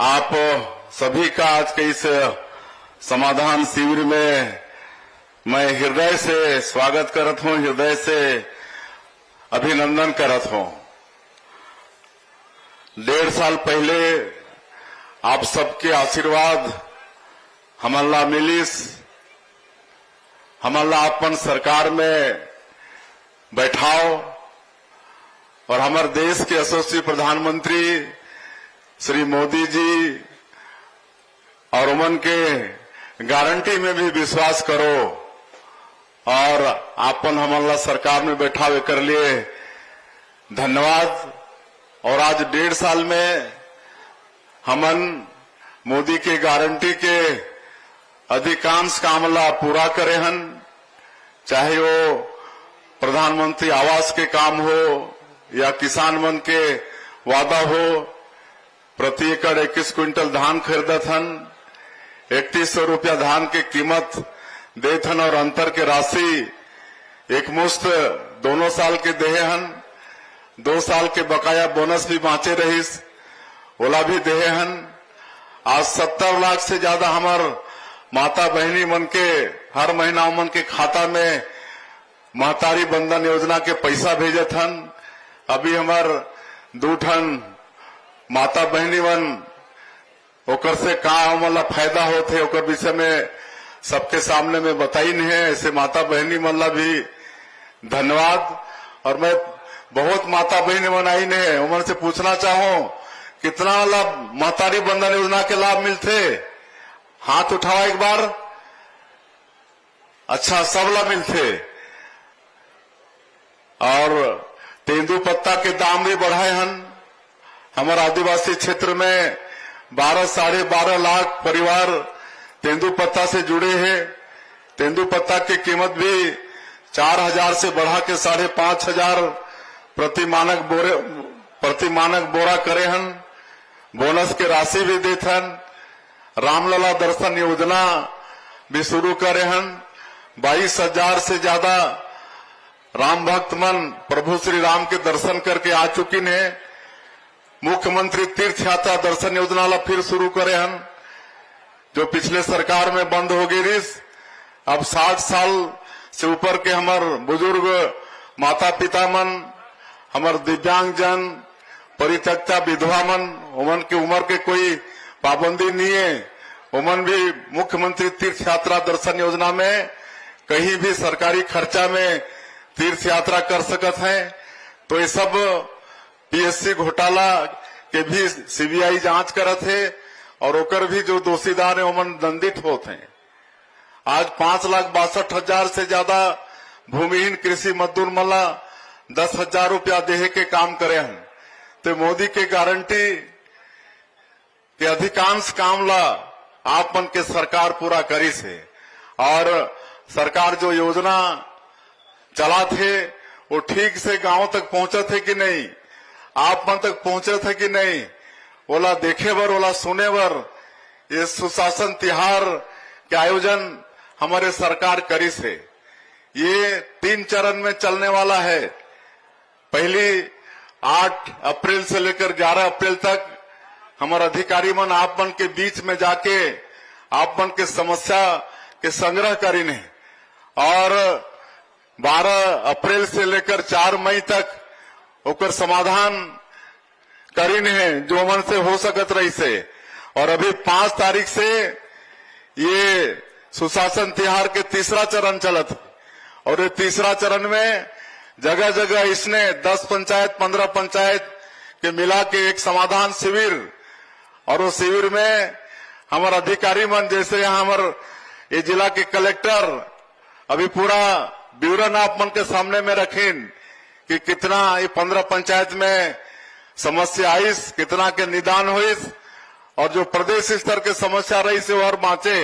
आप सभी का आज के इस समाधान शिविर में मैं हृदय से स्वागत करत हूं, हृदय से अभिनंदन करत हूं। 1.5 साल पहले आप सबके आशीर्वाद हमला मिलिस, हमला अपन सरकार में बैठाओ और हमारे देश के यशस्वी प्रधानमंत्री श्री मोदी जी और उमन के गारंटी में भी विश्वास करो और आपन हमला सरकार में बैठावे कर लिए धन्यवाद। और आज 1.5 साल में हमन मोदी के गारंटी के अधिकांश कामला पूरा करे हन, चाहे वो प्रधानमंत्री आवास के काम हो या किसान मन के वादा हो। प्रति एकड़ 21 क्विंटल धान खरीदत हन, 3100 रुपया धान के कीमत देत हन और अंतर के राशि एक मुश्त दोनों साल के देहे हन। 2 साल के बकाया बोनस भी बाँचे रहीस, ओला भी देहे हन। आज 70 लाख से ज्यादा हमार माता बहनी मन के हर महीना उमन के खाता में महतारी बंधन योजना के पैसा भेजत हन। अभी हमार 2 ठन माता बहनी मन ओकर से का हमला फायदा होते ओकर विषय में सबके सामने में बताई नहीं है। ऐसे माता बहनी मन ला भी धन्यवाद। और मैं बहुत माता बहनी मन आई ने उमन से पूछना चाहूं कितना लाभ महतारी बंधन योजना के लाभ मिलते, हाथ उठाओ एक बार। अच्छा, सब लाभ मिलते। और तेंदू पत्ता के दाम भी बढ़ाए हन। हमारे आदिवासी क्षेत्र में 12 - 12.5 लाख परिवार तेंदू पत्ता से जुड़े हैं। तेंदू पत्ता की कीमत भी 4000 से बढ़ा के 5500 प्रति मानक बोरा करे हन। बोनस के राशि भी देते हन। रामलला दर्शन योजना भी शुरू करे हन। 22,000 से ज्यादा राम भक्त मन प्रभु श्री राम के दर्शन करके आ चुकी हैं। मुख्यमंत्री तीर्थ यात्रा दर्शन योजना ला फिर शुरू करे हन, जो पिछले सरकार में बंद हो गई रिस। अब 60 साल से ऊपर के हमार बुजुर्ग माता पिता मन, हमार दिव्यांग जन, परित्यक्ता विधवा मन, उमन की उम्र के कोई पाबंदी नहीं है। उमन भी मुख्यमंत्री तीर्थ यात्रा दर्शन योजना में कहीं भी सरकारी खर्चा में तीर्थ यात्रा कर सकत हैं। तो ये सब पीएससी घोटाला के भी सीबीआई जांच करत है और ओकर भी जो दोषीदार है उमन दंडित होते हैं। आज 5,62,000 से ज्यादा भूमिहीन कृषि मजदूर मला 10,000 रुपया देहे के काम करे हैं। तो मोदी के गारंटी के अधिकांश काम ला आप मन के सरकार पूरा करी से। और सरकार जो योजना चला थे वो ठीक से गांव तक पहुंचे थे कि नहीं, आप मन तक पहुंचे थे कि नहीं, ओला देखे बर, ओला सुने बर ये सुशासन तिहार के आयोजन हमारे सरकार करी से। ये 3 चरण में चलने वाला है। पहली 8 अप्रैल से लेकर 11 अप्रैल तक हमारे अधिकारी मन आप मन के बीच में जाके आप मन के समस्या के संग्रह करीने और 12 अप्रैल से लेकर 4 मई तक ओकर समाधान करीने हैं जो मन से हो सकत रही से। और अभी 5 तारीख से ये सुशासन तिहार के तीसरा चरण चलत है। और ये तीसरा चरण में जगह जगह इसने 10 पंचायत 15 पंचायत के मिला के एक समाधान शिविर, और वो शिविर में हमारे अधिकारी मन जैसे यहाँ हमारे ये जिला के कलेक्टर अभी पूरा विवरण आप मन के सामने में रखें कि कितना ये 15 पंचायत में समस्या आईस, कितना के निदान हुईस, और जो प्रदेश स्तर के समस्या रही से और बाँचे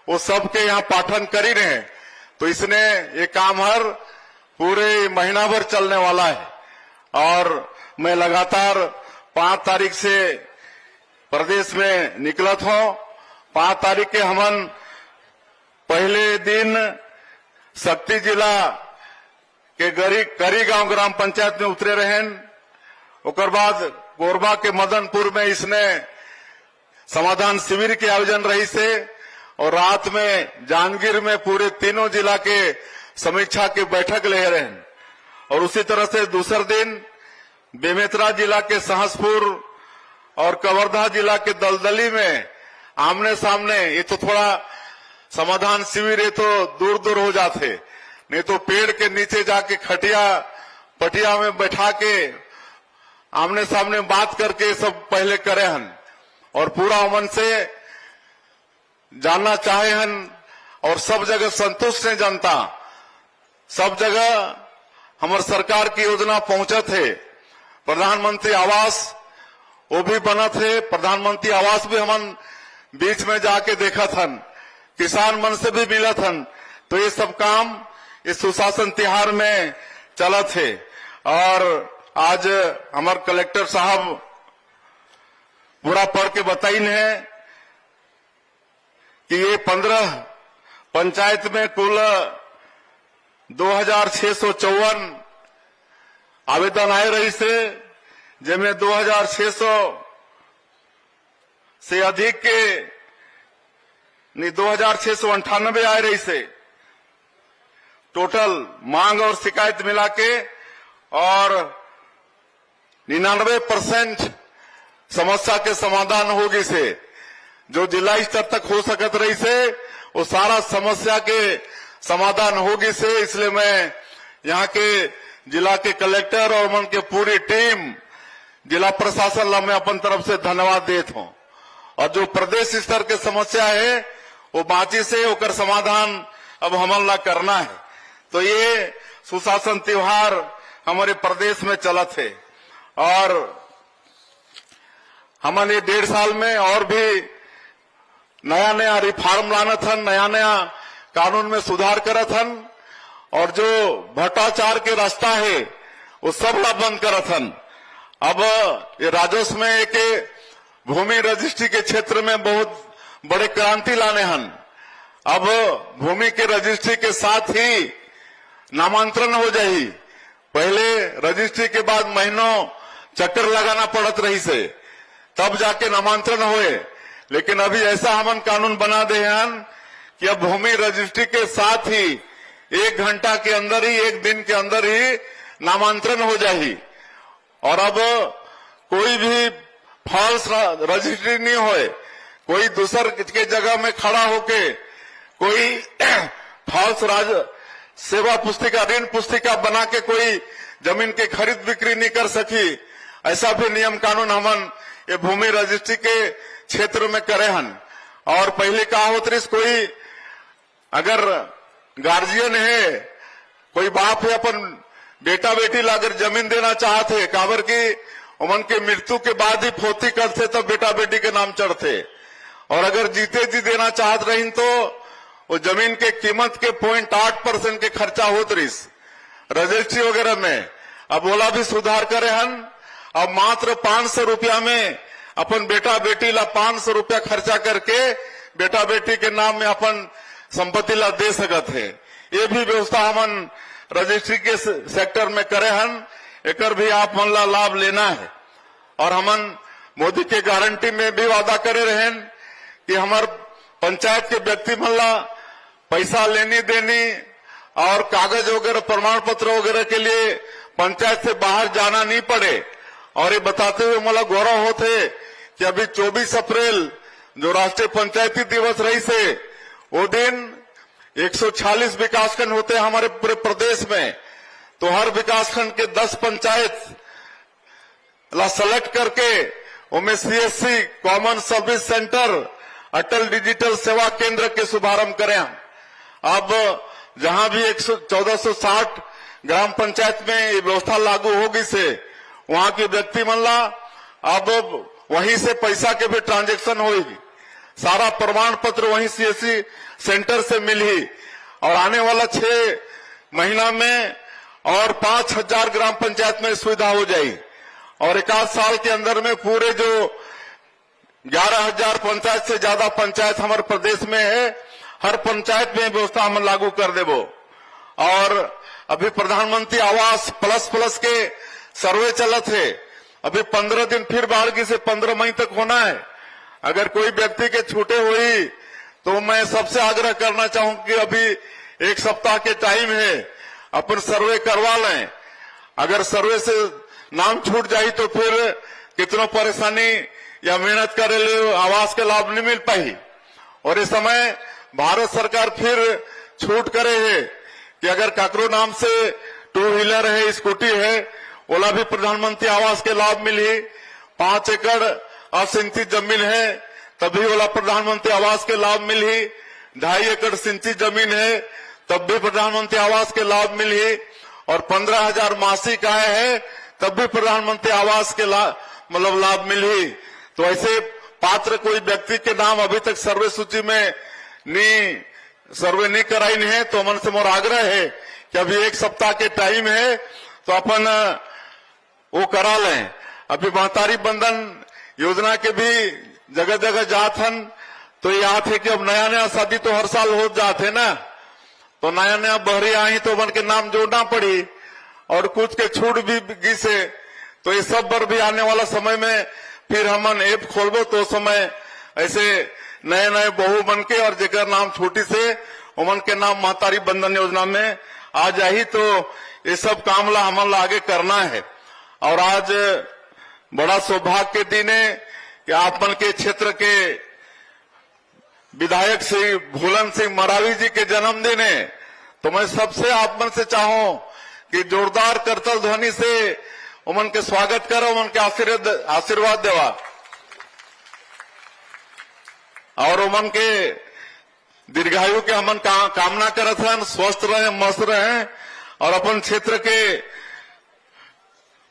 वो सबके यहाँ पाठन करी रहे। तो इसने ये काम हर पूरे महीना भर चलने वाला है। और मैं लगातार 5 तारीख से प्रदेश में निकलत हूं। 5 तारीख के हमन पहले दिन शक्ति जिला के करी गांव ग्राम पंचायत में उतरे रहें। ओकर बाद कोरबा के मदनपुर में इसने समाधान शिविर के आयोजन रही से और रात में जांजगीर में पूरे तीनों जिला के समीक्षा की बैठक ले रहे हैं। और उसी तरह से दूसरे दिन बेमेतरा जिला के सहसपुर और कवर्धा जिला के दलदली में आमने सामने, ये तो थोड़ा समाधान शिविर ये तो दूर दूर हो जाते, नहीं तो पेड़ के नीचे जाके खटिया पटिया में बैठा के आमने सामने बात करके सब पहले करे हन और पूरा मन से जानना चाहे हन और सब जगह संतुष्ट है जनता, सब जगह हमारे सरकार की योजना पहुंचत है। प्रधानमंत्री आवास वो भी बना थे, प्रधानमंत्री आवास भी हम बीच में जाके देखा थन, किसान मन से भी मिला थन। तो ये सब काम इस सुशासन तिहार में चला थे। और आज हमारे कलेक्टर साहब पूरा पढ़ के बताइन है कि ये 15 पंचायत में कुल 2654 आवेदन आए रही से, जिनमें 2600 से अधिक के 2698 आए रही से टोटल मांग और शिकायत मिला के, और 99% समस्या के समाधान होगी से जो जिला स्तर तक हो सकत रही से वो सारा समस्या के समाधान होगी से। इसलिए मैं यहाँ के जिला के कलेक्टर और मन के पूरी टीम जिला प्रशासन ला मैं अपन तरफ से धन्यवाद देता हूँ। और जो प्रदेश स्तर के समस्या है वो बाकी से होकर समाधान अब हमन ला करना है। तो ये सुशासन त्योहार हमारे प्रदेश में चला थे और हमने 1.5 साल में और भी नया नया रिफॉर्म लाना था, नया नया कानून में सुधार करा था, और जो भ्रष्टाचार के रास्ता है वो सब ला बंद करा था। अब ये राजस्व में एक भूमि रजिस्ट्री के क्षेत्र में बहुत बड़े क्रांति लाने हन। अब भूमि के रजिस्ट्री के साथ ही नामांतरण हो जाही। पहले रजिस्ट्री के बाद महीनों चक्कर लगाना पड़त रही से तब जाके नामांतरण हुए, लेकिन अभी ऐसा हमन कानून बना दे हन कि अब भूमि रजिस्ट्री के साथ ही 1 घंटा के अंदर ही, 1 दिन के अंदर ही नामांतरण हो जाही। और अब कोई भी फॉल्स रजिस्ट्री नहीं होए, कोई दूसर के जगह में खड़ा होके कोई फॉल्स सेवा पुस्तिका, ऋण पुस्तिका बना के कोई जमीन के खरीद बिक्री नहीं कर सकी। ऐसा भी नियम कानून हमन ये भूमि रजिस्ट्री के क्षेत्र में करे हन। और पहले कहा होत रही, कोई अगर गार्जियन है, कोई बाप है, अपन बेटा बेटी ला अगर जमीन देना चाहते है, काबर की उमन के मृत्यु के बाद ही फोती करते तब बेटा बेटी के नाम चढ़ते, और अगर जीते जी देना चाहत रही तो वो जमीन के कीमत के 0.8% के खर्चा होत रही रजिस्ट्री वगैरह में। अब बोला भी सुधार करे हन, अब मात्र 500 रुपया में अपन बेटा बेटी ला 500 रुपया खर्चा करके बेटा बेटी के नाम में अपन संपत्ति ला दे सकत है। ये भी व्यवस्था हमन रजिस्ट्री के सेक्टर में करे हन, एकर भी आप मन ला लाभ लेना है। और हमन मोदी के गारंटी में भी वादा करे रहें कि हमार पंचायत के व्यक्ति मन ला पैसा लेनी देनी और कागज वगैरह प्रमाण पत्र वगैरह के लिए पंचायत से बाहर जाना नहीं पड़े। और ये बताते हुए मला गौरव होते कि अभी 24 अप्रैल जो राष्ट्रीय पंचायती दिवस रही से वो दिन 146 विकासखंड होते हैं हमारे पूरे प्रदेश में। तो हर विकासखंड के 10 पंचायत ला सेलेक्ट करके उनमें CSC कॉमन सर्विस सेंटर अटल डिजिटल सेवा केंद्र के शुभारंभ करें। अब जहां भी 1460 ग्राम पंचायत में ये व्यवस्था लागू होगी से वहां के व्यक्ति मन ला अब वहीं से पैसा के भी ट्रांजैक्शन होगी, सारा प्रमाण पत्र वहीं CSC सेंटर से मिली। और आने वाला 6 महीना में और 5000 ग्राम पंचायत में सुविधा हो जाएगी। और 1 साल के अंदर में पूरे जो 11,000 पंचायत से ज्यादा पंचायत हमारे प्रदेश में है, हर पंचायत में व्यवस्था हम लागू कर देबो। और अभी प्रधानमंत्री आवास प्लस के सर्वे चलत है, अभी 15 दिन फिर बाड़गी से 15 मई तक होना है। अगर कोई व्यक्ति के छूटे हुई तो मैं सबसे आग्रह करना चाहूं कि अभी 1 सप्ताह के टाइम है, अपन सर्वे करवा लें। अगर सर्वे से नाम छूट जाए तो फिर कितना परेशानी या मेहनत करे ले आवास के लाभ नहीं मिल पाई। और इस समय भारत सरकार फिर छूट करे है कि अगर काकरो नाम से 2 व्हीलर है, स्कूटी है, ओला भी प्रधानमंत्री आवास के लाभ मिली। 5 एकड़ असिंचित जमीन है तभी वाला प्रधानमंत्री आवास के लाभ मिली। 2.5 एकड़ सिंचित जमीन है तब भी प्रधानमंत्री आवास के लाभ मिली। और 15,000 मासिक आय है तब भी प्रधानमंत्री आवास के लाभ मिली। तो ऐसे पात्र कोई व्यक्ति के नाम अभी तक सर्वे सूची में सर्वे नहीं कराई नहीं है, तो मन से मोर आग्रह है कि अभी 1 सप्ताह के टाइम है तो अपन वो करा लें। अभी महतारी बंधन योजना के भी जगह जगह जात हन, तो याद है कि अब नया नया शादी तो हर साल हो जाते ना, तो नया नया बहरी आई तो मन के नाम जोड़ना पड़ी और कुछ के छूट भी गिसे। तो ये सब पर भी आने वाला समय में फिर हमन ऐप खोलबो तो समय ऐसे नए नए बहू बन के और जेकर नाम छोटी से उमन के नाम महतारी बंधन योजना में आ जाही। तो ये सब काम ला हमन ला आगे करना है। और आज बड़ा सौभाग्य के दिन है कि आपन के क्षेत्र के विधायक श्री भूलन सिंह मरावी जी के जन्मदिन है। तो मैं सबसे आपमन से चाहूं कि जोरदार करतल ध्वनि से उमन के स्वागत करो, उमन के आशीर्वाद देवा और उमन के दीर्घायु के हमन कामना करत हन, स्वस्थ रहे, मस्त रहे और अपन क्षेत्र के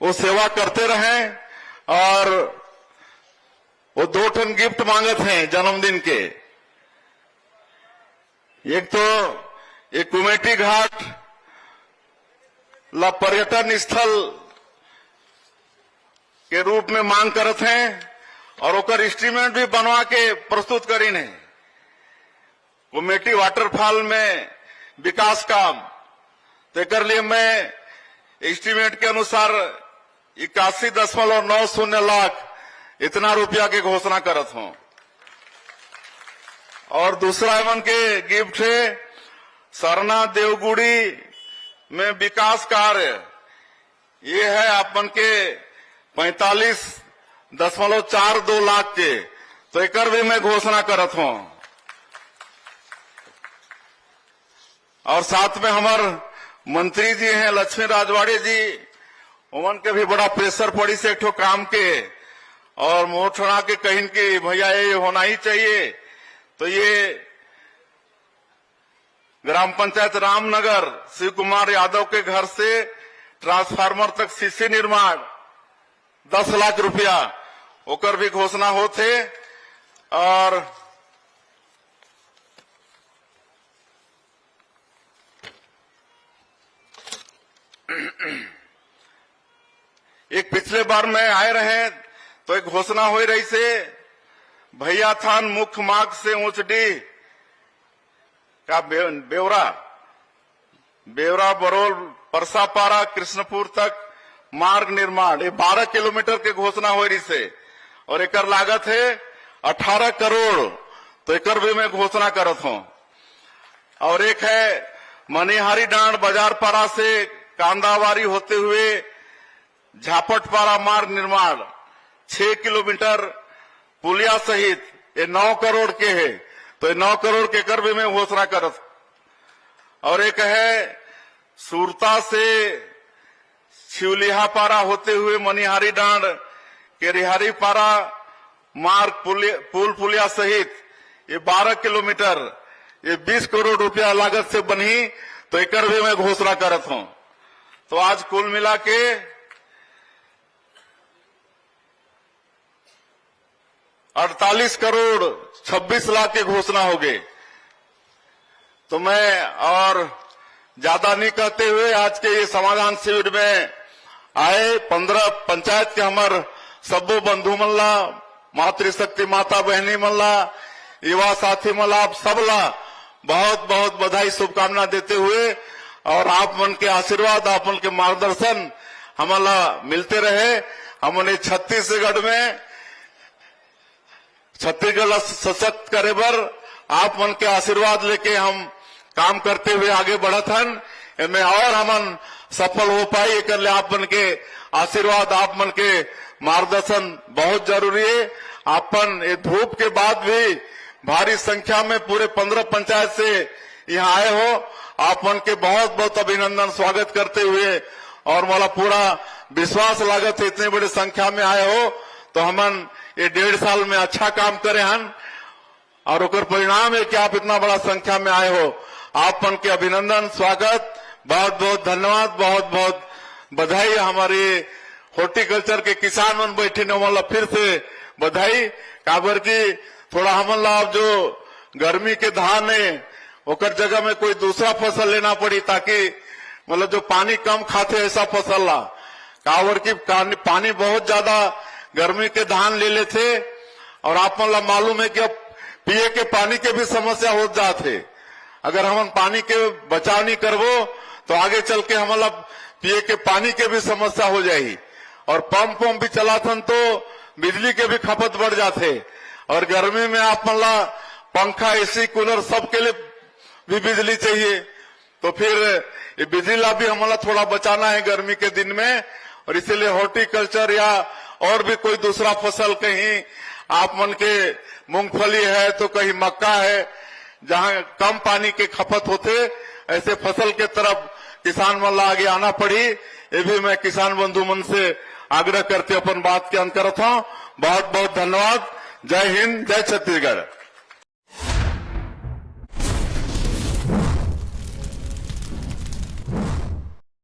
वो सेवा करते रहें। और वो 2 ठन गिफ्ट मांगत हैं जन्मदिन के। एक तो ये कुमेटी घाट ला पर्यटन स्थल के रूप में मांग करत हैं और ओकर एस्टीमेट भी बनवा के प्रस्तुत करीन है। कुमेटी वाटरफॉल में विकास काम तो कर लिए मैं एस्टीमेट के अनुसार 81.90 लाख इतना रुपया के घोषणा करत हूं। और दूसरा एवं के गिफ्ट है सरना देवगुड़ी में विकास कार्य, ये है अपन के 45.42 लाख के, तो एक भी मैं घोषणा करत हूं। और साथ में हमार मंत्री जी हैं लक्ष्मी राजवाड़े जी, उमन के भी बड़ा प्रेशर पड़ी से एक ठो काम के और मोठना के कहीं के भैया ये होना ही चाहिए। तो ये ग्राम पंचायत रामनगर शिव कुमार यादव के घर से ट्रांसफार्मर तक सीसी निर्माण 10 लाख रुपया ओकर भी घोषणा होते। और एक पिछले बार में आए रहे तो एक घोषणा हो रही से भैया थान मुख्य मार्ग से ऊंचडी का बेवरा बरोल परसापारा कृष्णपुर तक मार्ग निर्माण, ये 12 किलोमीटर के घोषणा हो रही से और एकर लागत है 18 करोड़, तो एकर भी मैं घोषणा करत हूं। और एक है मनिहारी डांड बाजार पारा से कांदावारी होते हुए झापटपारा मार्ग निर्माण 6 किलोमीटर पुलिया सहित, ये 9 करोड़ के है, तो ये 9 करोड़ के कर भी मैं घोषणा करत। और एक है सुरता से शिवलिहा पारा होते हुए मनिहारी डांड के रिहारी पारा मार्ग पुल पुलिया सहित ये 12 किलोमीटर, ये 20 करोड़ रुपया लागत से बनी, तो एक भी मैं घोषणा करत हूं। तो आज कुल मिला के 48 करोड़ 26 लाख के घोषणा हो गए। तो मैं और ज्यादा नहीं कहते हुए आज के ये समाधान शिविर में आए 15 पंचायत के हमार सबो बंधु मल्ला, मातृशक्ति माता बहनी मल्ला, युवा साथी मल्ला, आप सबला बहुत बहुत बधाई शुभकामना देते हुए और आप मन के आशीर्वाद, आप मन के मार्गदर्शन हमारा मिलते रहे। हमने छत्तीसगढ़ में छत्तीसगढ़ सशक्त करे बर आप मन के आशीर्वाद लेके हम काम करते हुए आगे बढ़त हन। इनमें और हमन सफल हो पाई एक आप मन के आशीर्वाद, आप मन के मार्गदर्शन बहुत जरूरी है। आपन ये धूप के बाद भी भारी संख्या में पूरे 15 पंचायत से यहाँ आए हो, आप मन के बहुत बहुत अभिनंदन स्वागत करते हुए, और मला पूरा विश्वास लागत है इतने बड़ी संख्या में आए हो तो हमन ये 1.5 साल में अच्छा काम करे हन, और ओकर परिणाम है कि आप इतना बड़ा संख्या में आए हो। आप मन के अभिनंदन स्वागत, बहुत बहुत धन्यवाद, बहुत बहुत बधाई। हमारे हॉर्टिकल्चर के किसान मन बैठे ने वाला फिर से बधाई, काबर की थोड़ा हमन ला जो गर्मी के धान है ओकर जगह में कोई दूसरा फसल लेना पड़ी, ताकि मतलब जो पानी कम खाते ऐसा फसल ला, काबर की पानी बहुत ज्यादा गर्मी के धान ले लेते, और आप मन ला मालूम है कि अब पिए के पानी के भी समस्या हो जाते। अगर हम पानी के बचाव नहीं करबो तो आगे चल के हमारा पिए के पानी के भी समस्या हो जाएगी, और पंप भी चलाथन तो बिजली के भी खपत बढ़ जाते, और गर्मी में आप मन ला पंखा, एसी, कूलर सबके लिए भी बिजली चाहिए, तो फिर ये बिजली ला भी हमारा थोड़ा बचाना है गर्मी के दिन में। और इसीलिए हॉर्टिकल्चर या और भी कोई दूसरा फसल, कहीं आप मन के मूंगफली है तो कहीं मक्का है, जहां कम पानी के खपत होते, ऐसे फसल के तरफ किसान मन ला आगे आना पड़ी। ये भी मैं किसान बंधु मन से आग्रह करते अपन बात के अंत करता हूं। बहुत बहुत धन्यवाद। जय हिंद, जय छत्तीसगढ़।